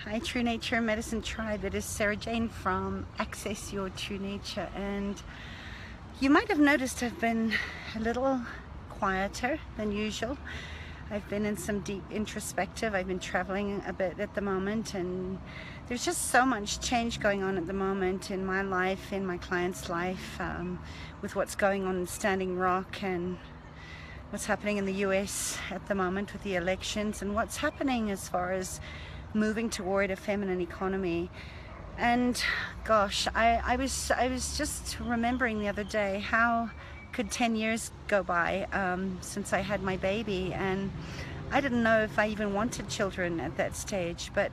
Hi, True Nature Medicine Tribe. It is Sarah Jane from Access Your True Nature, and you might have noticed I've been a little quieter than usual. I've been in some deep introspective. I've been traveling a bit at the moment, and there's just so much change going on at the moment in my life, in my client's life, with what's going on in Standing Rock and what's happening in the US at the moment with the elections, and what's happening as far as moving toward a feminine economy. And gosh, I was just remembering the other day, how could 10 years go by since I had my baby, and I didn't know if I even wanted children at that stage. But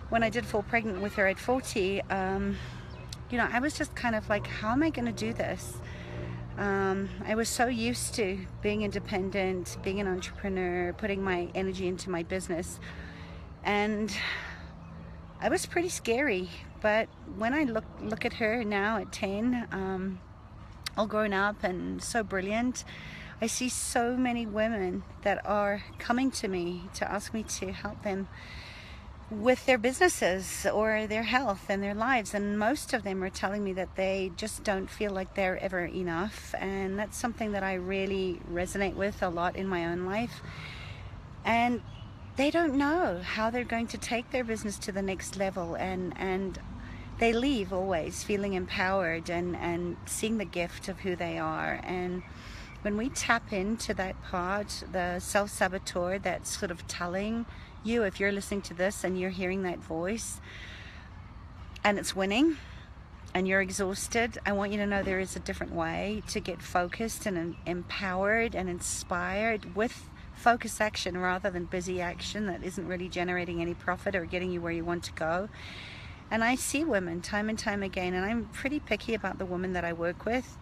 when I did fall pregnant with her at 40, I was just kind of like, how am I going to do this? I was so used to being independent, being an entrepreneur, putting my energy into my business, and I was pretty scary. But when I look at her now at 10, all grown up and so brilliant, I see so many women that are coming to me to ask me to help them with their businesses or their health and their lives, and most of them are telling me that they just don't feel like they're ever enough. And that's something that I really resonate with a lot in my own life. And they don't know how they're going to take their business to the next level, and they leave always feeling empowered and seeing the gift of who they are. And when we tap into that part, the self-saboteur that's sort of telling you, if you're listening to this and you're hearing that voice and it's winning and you're exhausted, I want you to know there is a different way to get focused and empowered and inspired with focus action rather than busy action that isn't really generating any profit or getting you where you want to go. And I see women time and time again, and I'm pretty picky about the women that I work with,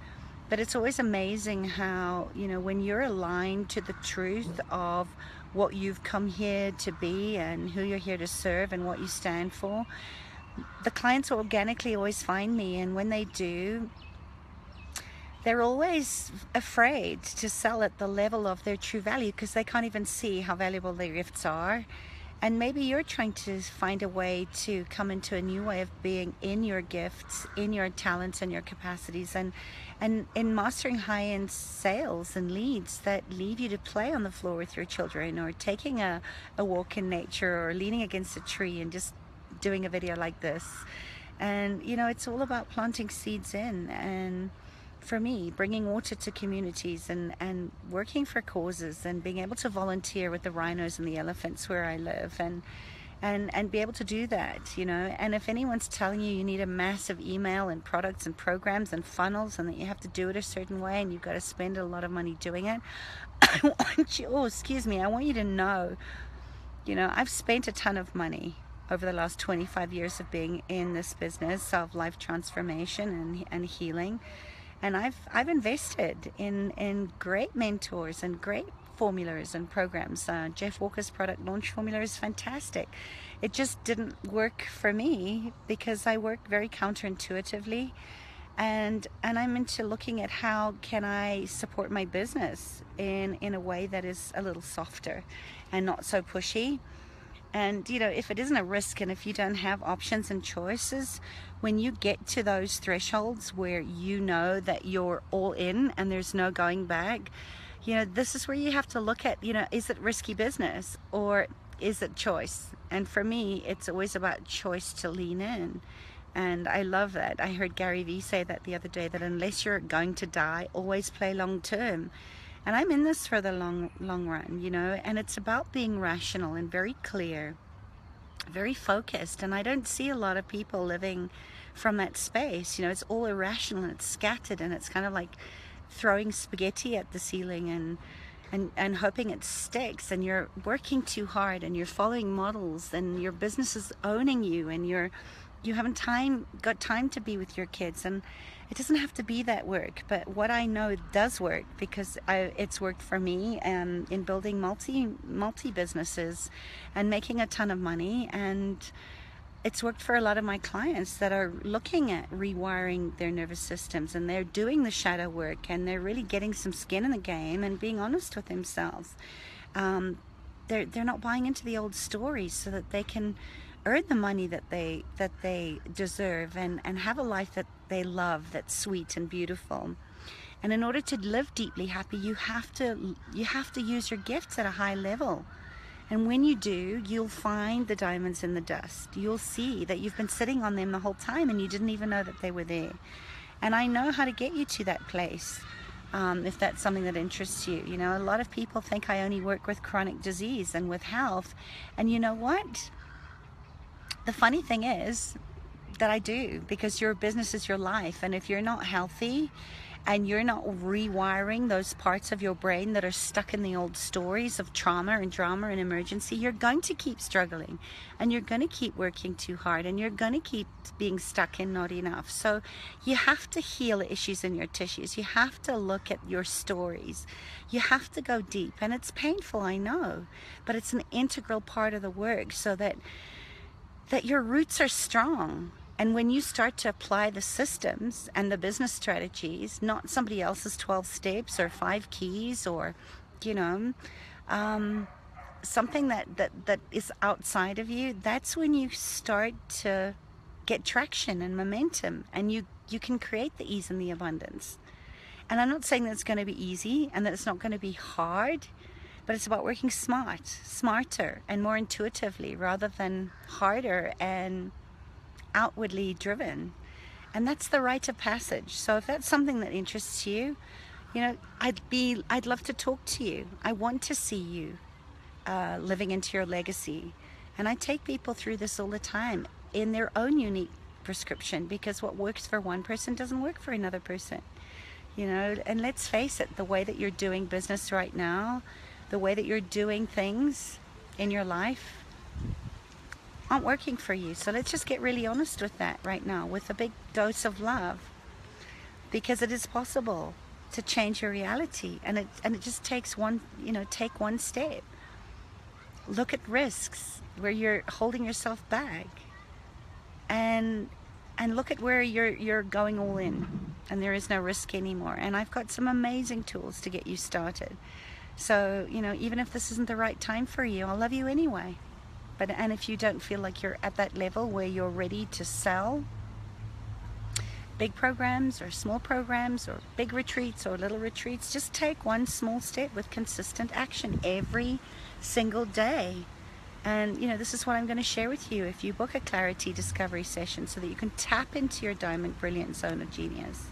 but it's always amazing how, when you're aligned to the truth of what you've come here to be and who you're here to serve and what you stand for, the clients organically always find me. And when they do, they're always afraid to sell at the level of their true value because they can't even see how valuable their gifts are. And maybe you're trying to find a way to come into a new way of being in your gifts, in your talents and your capacities, and in mastering high-end sales and leads that lead you to play on the floor with your children, or taking a walk in nature, or leaning against a tree and just doing a video like this. And it's all about planting seeds in, and for me, bringing water to communities and working for causes, and being able to volunteer with the rhinos and the elephants where I live, and be able to do that, and if anyone's telling you need a massive email and products and programs and funnels, and that you have to do it a certain way and you've got to spend a lot of money doing it, I want you to know, I've spent a ton of money over the last 25 years of being in this business of life transformation and healing. And I've invested in great mentors and great formulas and programs. Jeff Walker's product launch formula is fantastic. It just didn't work for me because I work very counterintuitively, and I'm into looking at how can I support my business in a way that is a little softer and not so pushy. And if it isn't a risk, and if you don't have options and choices, when you get to those thresholds where you know that you're all in and there's no going back, this is where you have to look at, is it risky business or is it choice? And for me, it's always about choice to lean in. And I love that. I heard Gary Vee say that the other day, that unless you're going to die, always play long term. And I'm in this for the long run, and it's about being rational and very clear, very focused. And I don't see a lot of people living from that space. It's all irrational and it's scattered, and it's kind of like throwing spaghetti at the ceiling and hoping it sticks, and you're working too hard and you're following models, and your business is owning you, and you haven't got time to be with your kids. And it doesn't have to be that work, but what I know does work, because it's worked for me in building multi businesses and making a ton of money. And it's worked for a lot of my clients that are looking at rewiring their nervous systems, and they're doing the shadow work, and they're really getting some skin in the game and being honest with themselves. They're not buying into the old stories, so that they can earn the money that they deserve, and have a life that they love, that's sweet and beautiful. And in order to live deeply happy, you have to use your gifts at a high level. And when you do, you'll find the diamonds in the dust. You'll see that you've been sitting on them the whole time and you didn't even know that they were there. And I know how to get you to that place, if that's something that interests you. You know, a lot of people think I only work with chronic disease and with health. And you know what? The funny thing is that I do, because your business is your life. And if you're not healthy, and you're not rewiring those parts of your brain that are stuck in the old stories of trauma and drama and emergency, you're going to keep struggling, and you're going to keep working too hard, and you're going to keep being stuck in not enough. So you have to heal issues in your tissues. You have to look at your stories. You have to go deep, and it's painful, I know, but it's an integral part of the work, so that your roots are strong. And when you start to apply the systems and the business strategies, not somebody else's 12 steps or 5 keys, or, you know, something that is outside of you, that's when you start to get traction and momentum, and you can create the ease and the abundance. And I'm not saying that it's going to be easy and that it's not going to be hard, but it's about working smarter and more intuitively, rather than harder and outwardly driven. And that's the rite of passage. So if that's something that interests you, you know, I'd love to talk to you. I want to see you living into your legacy. And I take people through this all the time in their own unique prescription, because what works for one person doesn't work for another person. You know, and let's face it, the way that you're doing business right now, the way that you're doing things in your life, aren't working for you. So let's just get really honest with that right now, with a big dose of love, because it is possible to change your reality, and it just takes one, you know, take one step. Look at risks where you're holding yourself back, and look at where you're going all in, and there is no risk anymore. And I've got some amazing tools to get you started. So, you know, even if this isn't the right time for you, I'll love you anyway. And if you don't feel like you're at that level where you're ready to sell big programs or small programs or big retreats or little retreats, just take one small step with consistent action every single day. And, you know, this is what I'm going to share with you if you book a Clarity Discovery session, so that you can tap into your Diamond Brilliant Zone of Genius,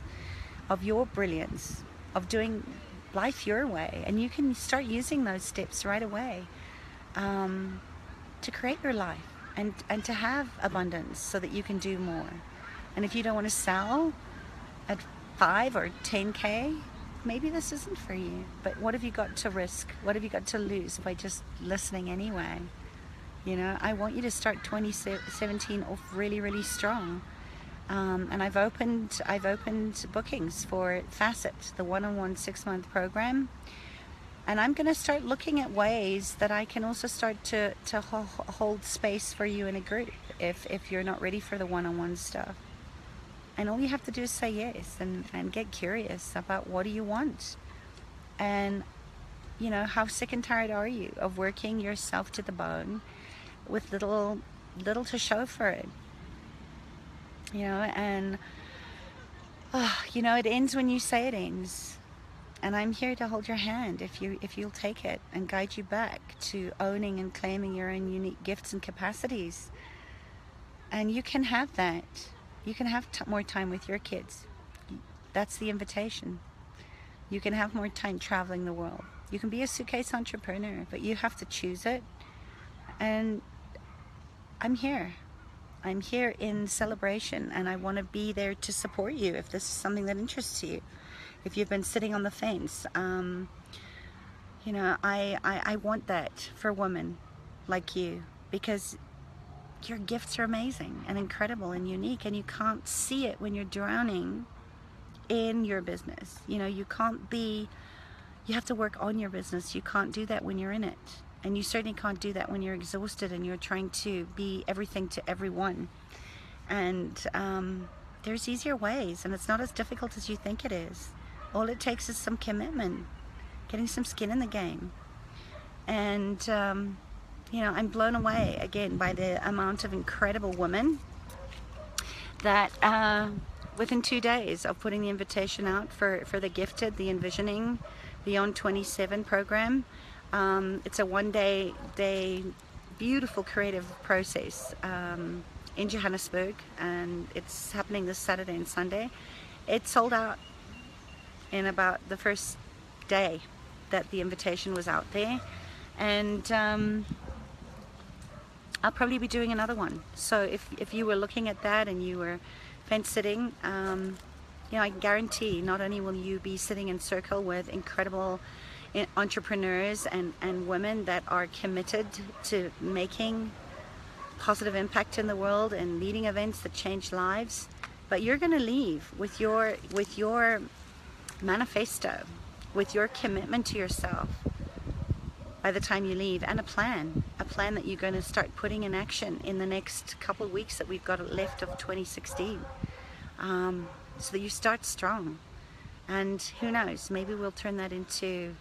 of your brilliance, of doing life your way. And you can start using those steps right away. To create your life and to have abundance, so that you can do more. And if you don't want to sell at 5 or 10K, maybe this isn't for you. But what have you got to risk? What have you got to lose by just listening anyway? You know, I want you to start 2017 off really, really strong. And I've opened bookings for Facet, the one-on-one 6-month program. And I'm going to start looking at ways that I can also start to hold space for you in a group if you're not ready for the one-on-one stuff. And all you have to do is say yes, and get curious about what do you want. And, you know, how sick and tired are you of working yourself to the bone with little to show for it? You know, and, you know, it ends when you say it ends. And I'm here to hold your hand if you'll take it, and guide you back to owning and claiming your own unique gifts and capacities. And you can have that. You can have more time with your kids. That's the invitation. You can have more time traveling the world. You can be a suitcase entrepreneur, but you have to choose it. And I'm here. I'm here in celebration, and I want to be there to support you if this is something that interests you. If you've been sitting on the fence, you know, I want that for women like you, because your gifts are amazing and incredible and unique, and you can't see it when you're drowning in your business. You know, you have to work on your business. You can't do that when you're in it. And you certainly can't do that when you're exhausted and you're trying to be everything to everyone. And there's easier ways, and it's not as difficult as you think it is. All it takes is some commitment, getting some skin in the game. And you know, I'm blown away again by the amount of incredible women that within 2 days of putting the invitation out for the Gifted, the Envisioning Beyond 27 program. It's a one-day beautiful creative process in Johannesburg, and it's happening this Saturday and Sunday. It sold out in about the first day that the invitation was out there, and I'll probably be doing another one. So if you were looking at that and you were fence sitting, you know, I can guarantee not only will you be sitting in circle with incredible entrepreneurs and women that are committed to making positive impact in the world and leading events that change lives, but you're going to leave with your manifesto, with your commitment to yourself by the time you leave, and a plan that you're going to start putting in action in the next couple of weeks that we've got left of 2016, so that you start strong. And who knows, maybe we'll turn that into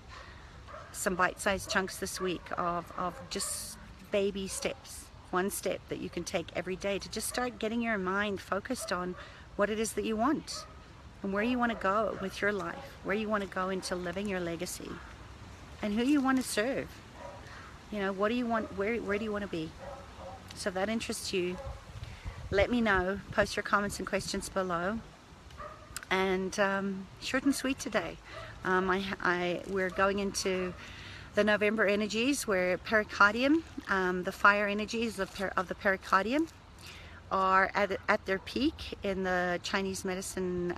some bite-sized chunks this week of just baby steps, one step that you can take every day to just start getting your mind focused on what it is that you want and where you want to go with your life, where you want to go into living your legacy, and who you want to serve. You know, what do you want, where do you want to be? So if that interests you, let me know. Post your comments and questions below. And short and sweet today. We're going into the November energies where pericardium, the fire energies of the pericardium are at their peak in the Chinese medicine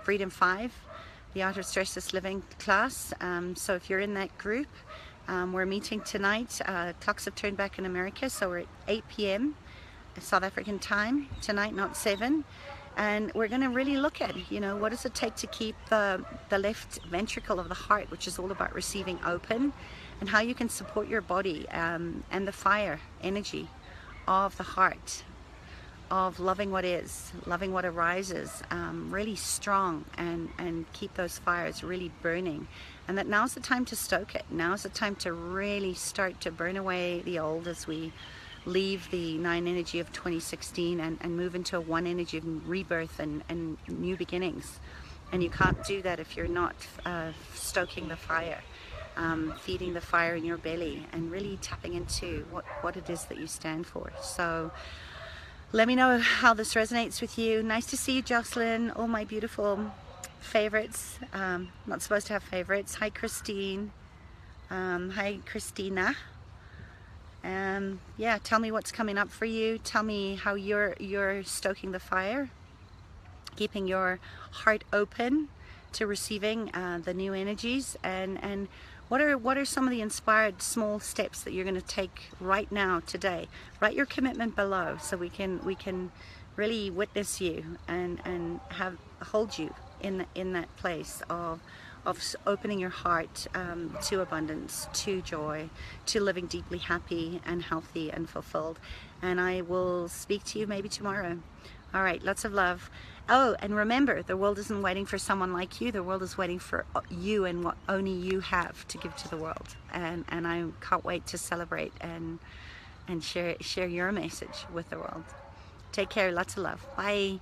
Freedom 5, the Art of Stressless Living class. So if you're in that group, we're meeting tonight. Clocks have turned back in America, so we're at 8 p.m. South African time tonight, not 7. And we're going to really look at, you know, what does it take to keep the left ventricle of the heart, which is all about receiving, open, and how you can support your body and the fire energy of the heart, of loving what is, loving what arises, really strong, and keep those fires really burning. And that now's the time to stoke it. Now's the time to really start to burn away the old as we leave the 9 energy of 2016 and move into a 1 energy of rebirth and new beginnings. And you can't do that if you're not stoking the fire, feeding the fire in your belly, and really tapping into what it is that you stand for. So let me know how this resonates with you. Nice to see you, Jocelyn. All my beautiful favorites. Not supposed to have favorites. Hi, Christine. Hi, Christina. Yeah, tell me what's coming up for you. Tell me how you're stoking the fire, keeping your heart open to receiving the new energies, and what are some of the inspired small steps that you're going to take right now, today. Write your commitment below so we can really witness you and hold you in that place of opening your heart to abundance, to joy, to living deeply happy and healthy and fulfilled. And I will speak to you maybe tomorrow. All right, lots of love. Oh, and remember, the world isn't waiting for someone like you. The world is waiting for you and what only you have to give to the world. And I can't wait to celebrate and share your message with the world. Take care. Lots of love. Bye.